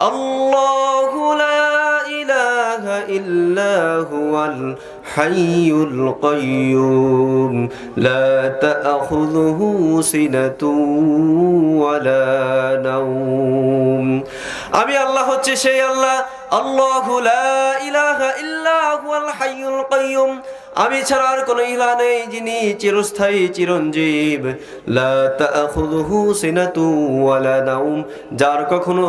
আল্লাহু লা ইলাহা ইল্লা হুয়াল হাইয়ুল কাইয়্যুম লা তা'খুযুহু সিনাতুন ওয়ালা নাওম। আমি আল্লাহ হচ্ছে সেই আল্লাহ, আল্লাহু লা ইলাহা ইল্লা হুয়াল হাইয়ুল কাইয়্যুম, আমি ছাড়া আর কোনো ইলাহ নেই যিনি চিরস্থায়ী চিরঞ্জীব। লা তা'খুযুহু সিনাতুন ওয়ালা নাওম, যার কখনো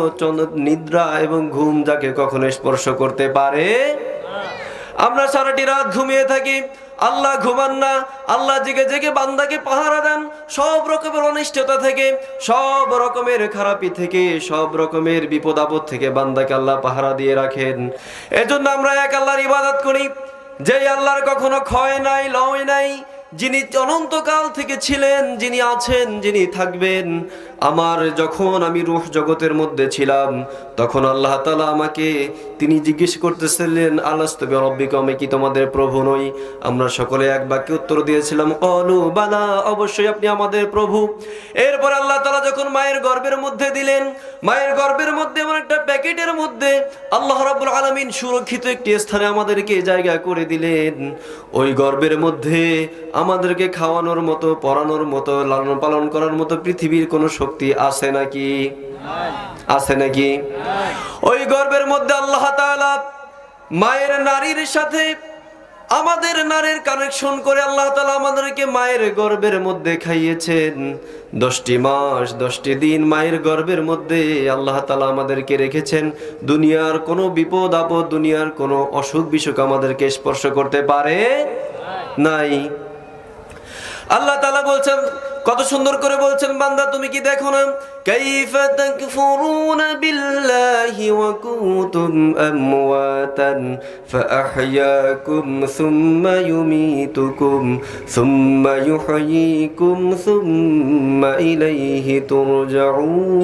নিদ্রা এবং ঘুম যাকে কখনো স্পর্শ করতে পারে। আমরা সারাটি রাত ঘুমিয়ে থাকি, আল্লাহ ঘুমান না। আল্লাহ জেগে জেগে বান্দাকে পাহারা দেন সব রকমের অনিষ্টতা থেকে, সব রকমের খারাপি থেকে, সব রকমের বিপদ আপদ থেকে বান্দাকে আল্লাহ পাহারা দিয়ে রাখেন। এজন্য আমরা এক আল্লাহর ইবাদত করি, যেই আল্লাহর কখনো ক্ষয় নাই, লয় নাই, যিনি অনন্তকাল থেকে ছিলেন, যিনি আছেন, যিনি থাকবেন। যখন আমি রূহ জগতের মধ্যে ছিলাম, তখন আল্লাহ তাআলা আমাকে তিনি জিজ্ঞেস করতেছিলেন, আলাস্তু বিরাব্বিকুম, আমি কি তোমাদের প্রভু নই? আমরা সকলে এক বাক্যে উত্তর দিয়েছিলাম, ক্বালু বালা, অবশ্যই আপনি আমাদের প্রভু। এরপর আল্লাহ তাআলা যখন মায়ের গর্ভের মধ্যে দিলেন, মায়ের গর্ভের মধ্যে এমন একটা প্যাকেটের মধ্যে আল্লাহ রাব্বুল আলামিন সুরক্ষিত একটি স্থানে আমাদেরকে জায়গা করে দিলেন। ওই গর্ভের মধ্যে আমাদেরকে খাওয়ানোর মতো, পড়ানোর মতো, লালন পালন করার মতো পৃথিবীর কোনো শক্তি আছে নাকি? আছে নাকি? ওই গর্ভের মধ্যে আল্লাহ তাআলা মায়ের নারীর সাথে আমাদের নারীর কানেকশন করে আল্লাহ তাআলা আমাদেরকে মায়ের গর্ভের মধ্যে খাইয়েছেন। 10টি মাস 10টি দিন মায়ের গর্ভের মধ্যে আল্লাহ তাআলা আমাদেরকে রেখেছেন। দুনিয়ার কোনো বিপদ আপদ, দুনিয়ার কোনো অসুখ বিসুখ আমাদেরকে স্পর্শ করতে পারে নাই। আল্লাহ তাআলা বলছেন, কত সুন্দর করে বলছেন, বান্দা তুমি কি দেখো না, কাইফা তাকফুরুনা বিল্লাহি ওয়া কুনতুম আমওয়াতান ফাআহইয়াকুম সুম্মা ইউমীতুকুম সুম্মা ইউহয়ীকুম সুম্মা ইলাইহি তুরজাউন।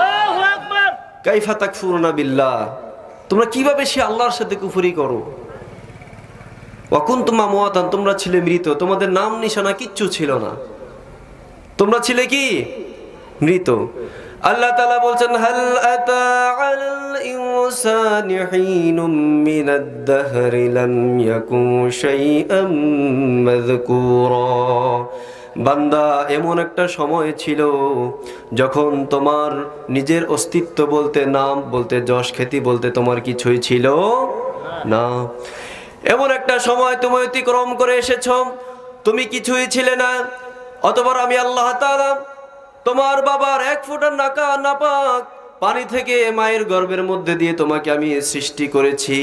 আল্লাহু আকবার। কাইফা তাকফুরুনা বিল্লাহ, তোমরা কিভাবে সে আল্লাহর সাথে কুফরি করো। ওয়াকুনতুম আমওয়াতান, তোমরা ছিলে মৃত, তোমাদের নাম নিশানা কিচ্ছু ছিল না, তোমরা ছিলে কি? মৃত। আল্লাহ তাআলা বলছেন, হাল আতা আলাল ইনসানি হিনুম মিনাদ দাহরি লাম ইয়াকুন শাইআম মাযকুরা। বান্দা, এমন একটা সময় ছিল যখন তোমার নিজের অস্তিত্ব বলতে, নাম বলতে, যশ খ্যাতি বলতে তোমার কিছুই ছিল না। এমন একটা সময় তুমি অতিক্রম করে এসেছো, তুমি কিছুই ছিলে না। অতঃপর আমি আল্লাহ তাআলা তোমার বাবার 1 ফোঁটা নাপাক পানি থেকে মায়ের গর্ভের মধ্যে দিয়ে তোমাকে আমি সৃষ্টি করেছি।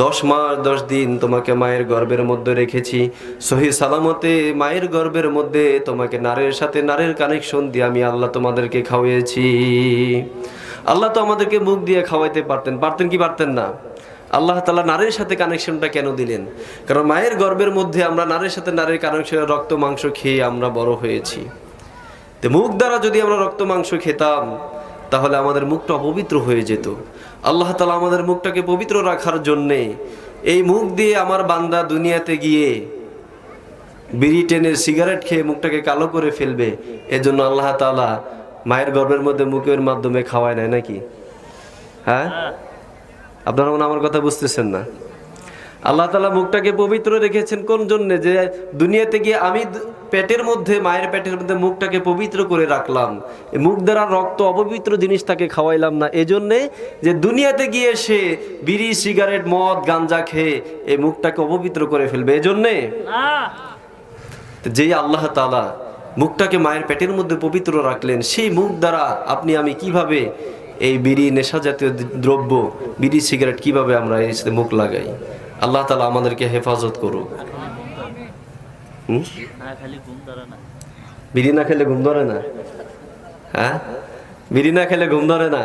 10 মাস 10 দিন তোমাকে মায়ের গর্ভের মধ্যে রেখেছি। সহি সালামতে মায়ের গর্ভের মধ্যে তোমাকে নারীর সাথে নারীর কানেকশন দিয়ে আমি আল্লাহ তোমাদেরকে খাওয়াইছি। আল্লাহ তো আমাদেরকে মুখ দিয়ে খাওয়াইতে পারতেন, পারতেন কি পারতেন না? আল্লাহ তাআলা নারীর সাথে কানেকশনটা কেন দিলেন? কারণ মায়ের গর্ভের মধ্যে আমরা নারীর সাথে নারীর কানেকশনে রক্ত মাংস খেয়ে আমরা বড় হয়েছি। তো মুখ দ্বারা যদি আমরা রক্ত মাংস খেতাম, তাহলে আমাদের মুখটা অপবিত্র হয়ে যেত। আল্লাহ তাআলা আমাদের মুখটাকে পবিত্র রাখার জন্যে এই মুখ দিয়ে আমার বান্দা দুনিয়াতে গিয়ে বিড়ি টেনে সিগারেট খেয়ে মুখটাকে কালো করে ফেলবে, এজন্য আল্লাহ তাআলা মায়ের গর্ভের মধ্যে মুখের মাধ্যমে খাওয়ায় নাই নাকি? হ্যাঁ, আপনারা মনে আমার কথা বুঝতেছেন না। আল্লাহ তাআলা মুখটাকে পবিত্র রেখেছেন কোন জন্য? যে দুনিয়াতে গিয়ে আমি পেটের মধ্যে, মায়ের পেটের মধ্যে মুখটাকে পবিত্র করে রাখলাম, মুখ দ্বারা রক্ত অপবিত্র জিনিস তাকে খাওয়াইলাম না, এজন্যে যে দুনিয়াতে গিয়ে সে বিড়ি সিগারেট মদ গাঞ্জা খেয়ে এই মুখটাকে অপবিত্র করে ফেলবে, এজন্যে। যেই আল্লাহ তাআলা মুখটাকে মায়ের পেটের মধ্যে পবিত্র রাখলেন, সেই মুখ দ্বারা আপনি আমি কিভাবে এই বিড়ি নেশা জাতীয় দ্রব্য, বিড়ি সিগারেট কিভাবে আমরা এই মুখ লাগাই? আল্লাহ তাআলা আমাদেরকে হেফাজত করুক। বিড়ি না খেলে ঘুম ধরে না? হ্যাঁ, বিড়ি না খেলে ঘুম ধরে না?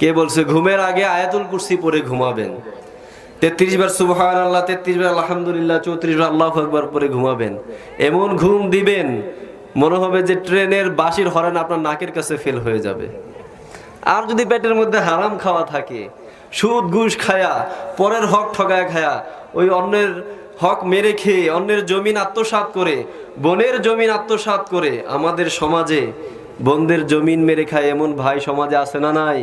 কে বলছে ঘুমের আগে আয়াতুল কুরসি পড়ে ঘুমাবেন? 33 বার সুবহানাল্লাহ, 33 বার আলহামদুলিল্লাহ, 34 বার আল্লাহু আকবার পড়ে ঘুমাবেন। এমন ঘুম দিবেন মনে হবে যে ট্রেনের বাঁশির হর্ন আপনার নাকের কাছে ফেল হয়ে যাবে। আর যদি পেটের মধ্যে হারাম খাওয়া থাকে, সুদ ঘুষ খায়া, পরের হক ঠগায় খায়া, ওই অন্যের হক মেরে খেয়ে, অন্যের জমিন আত্মসাৎ করে, বনের জমিন আত্মসাৎ করে আমাদের সমাজে বোনদের জমিন মেরে খায় এমন ভাই সমাজে আছে না নাই?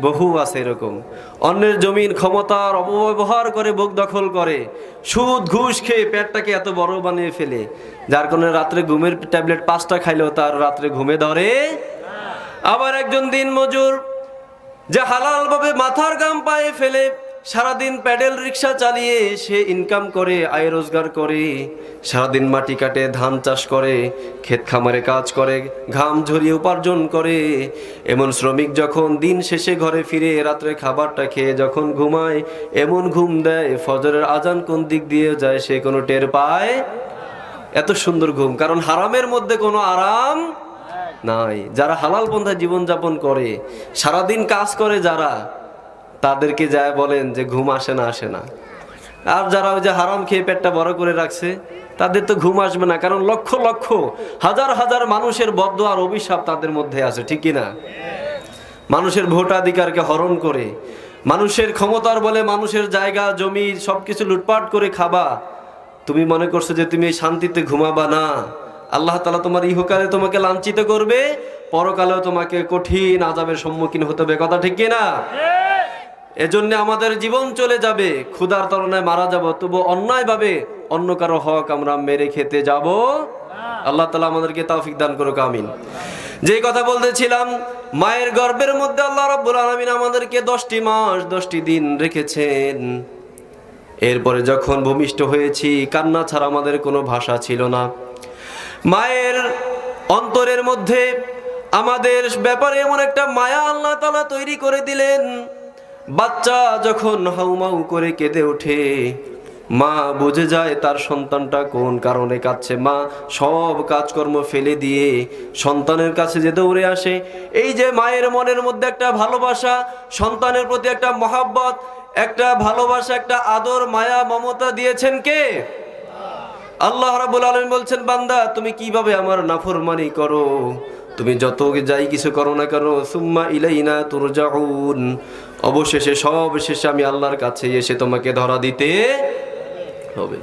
বহু আছে এরকম। অন্যের জমিন ক্ষমতার অপব্যবহার করে বুক দখল করে, সুদ ঘুষ খেয়ে পেটটাকে এত বড় বানিয়ে ফেলে, যার কারণে রাত্রে ঘুমের ট্যাবলেট 5টা খাইলেও তার রাত্রে ঘুমে ধরে। আবার একজন দিন মজুর যে হালাল ভাবে মাথার ঘাম পায়ে ফেলে সারাদিন প্যাডেল রিক্সা চালিয়ে সে ইনকাম করে, আয় রোজগার করে, সারাদিন মাটি কাটে, ধান চাষ করে, ক্ষেত খামারে কাজ করে, ঘাম ঝরিয়ে উপার্জন করে, এমন শ্রমিক যখন দিন শেষে ঘরে ফিরে রাত্রে খাবারটা খেয়ে যখন ঘুমায়, এমন ঘুম দেয় ফজরের আজান কোন দিক দিয়ে যায় সে কোনো টের পায়। এত সুন্দর ঘুম, কারণ হারামের মধ্যে কোনো আরাম নাই। যারা হালাল পন্থায় জীবনযাপন করে, সারাদিন কাজ করে যারা, তাদেরকে যায় বলেন যে ঘুম আসে না, আসে না। আর যারা ওই যে হারাম খেয়ে পেটটা বড় করে রাখছে, তাদের তো ঘুম আসবে না, কারণ লক্ষ লক্ষ হাজার হাজার মানুষের বদ্দোয়া আর অভিশাপ তাদের মধ্যে আছে, ঠিক কিনা? মানুষের ভোটাধিকারকে হরণ করে, মানুষের ক্ষমতার বলে মানুষের জায়গা জমি সবকিছু লুটপাট করে খাবা। তুমি মনে করছো যে তুমি শান্তিতে ঘুমাবা না, আল্লাহ তাআলা তোমার ইহকালে তোমাকে লাঞ্ছিত করবে, পরকালেও তোমাকে কঠিন আযাবের সম্মুখীন হতে হবে, কথা ঠিক কিনা? এজন্য আমাদের জীবন চলে যাবে, ক্ষুধার তাড়নায় মারা যাব, তবু অন্যায়ভাবে অন্য কারো হক আমরা মেরে খেতে যাব। আল্লাহ তাআলা আমাদেরকে তৌফিক দান করুক, আমিন। যে কথা বলতেছিলাম, মায়ের গর্ভের মধ্যে আল্লাহ রাব্বুল আলামিন আমাদেরকে 10টি মাস 10টি দিন রেখেছেন। এরপরে যখন ভূমিষ্ঠ হয়েছি, কান্না ছাড়া আমাদের কোনো ভাষা ছিল না। মায়ের অন্তরের মধ্যে আমাদের ব্যাপারে এমন একটা মায়া আল্লাহ তাআলা তৈরি করে দিলেন, বাচ্চা যখন হাউমাউ করে কেঁদে ওঠে, মা বুঝে যায় তার সন্তানটা কোন কারণে কাঁদছে। মা সব কাজকর্ম ফেলে দিয়ে সন্তানের কাছে যে দৌড়ে আসে। এই যে মায়ের মনের মধ্যে একটা ভালোবাসা, সন্তানের প্রতি একটা মহাব্বত, একটা ভালোবাসা, একটা আদর, মায়া, মমতা দিয়েছেন কে? আল্লাহ রাব্বুল আলামিন বলছেন, বান্দা তুমি কিভাবে আমার নাফরমানি করো, তুমি যত যাই কিছু করো না কেন, সুম্মা ইলাইনা তুরজাউন, অবশেষে সব শেষে আমি আল্লাহর কাছে এসে তোমাকে ধরা দিতে হবে।